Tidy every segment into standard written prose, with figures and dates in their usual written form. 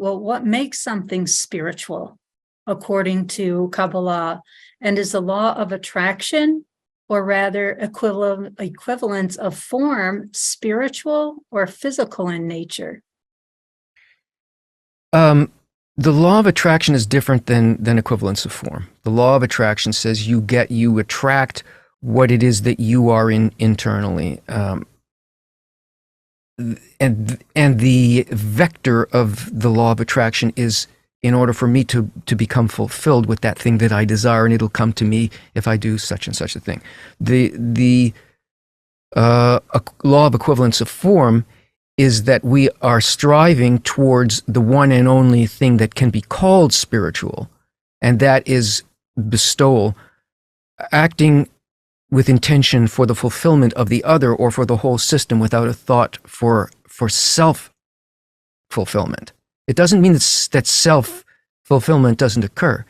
well, what makes something spiritual according to Kabbalah? And is the law of attraction, or rather equivalence of form, spiritual or physical in nature? The law of attraction is different than equivalence of form. The law of attraction says you attract what it is that you are in internally. And the vector of the law of attraction is in order for me to become fulfilled with that thing that I desire, and it'll come to me if I do such and such a thing. The law of equivalence of form is that we are striving towards the one and only thing that can be called spiritual, and that is bestowal, acting with intention for the fulfillment of the other or for the whole system without a thought for self-fulfillment. It doesn't mean that self-fulfillment doesn't occur.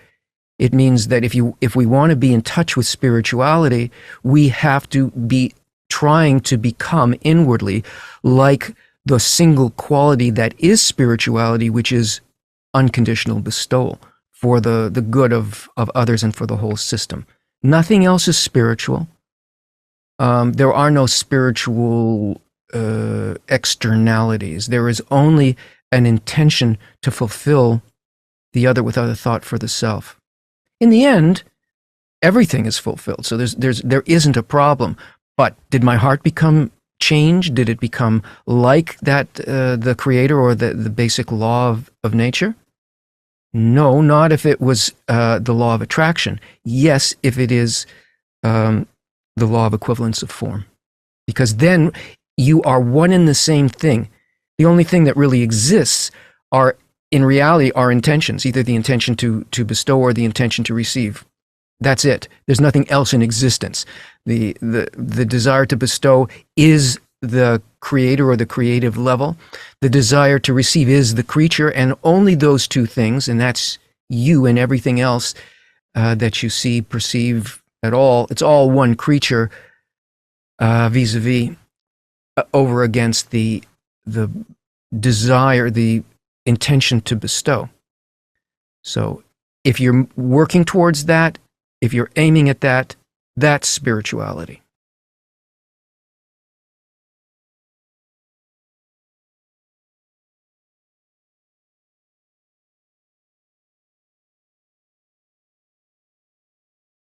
It means that if we want to be in touch with spirituality, we have to be trying to become inwardly like the single quality that is spirituality, which is unconditional bestowal for the good of others and for the whole system. Nothing else is spiritual. There are no spiritual externalities. There is only an intention to fulfill the other without a thought for the self. In the end, everything is fulfilled. So there isn't a problem. But did my heart become changed? Did it become like that, the creator or the basic law of nature? No, not if it was the law of attraction. Yes, if it is the law of equivalence of form. Because then you are one and the same thing. The only thing that really exists are, in reality, our intentions, either the intention to bestow or the intention to receive. That's it. There's nothing else in existence. The desire to bestow is the creator or the creative level. The desire to receive is the creature, and only those two things, and that's you and everything else that you see, perceive at all. It's all one creature vis-a-vis over against the desire, the intention to bestow. So if you're working towards that, if you're aiming at that, that's spirituality.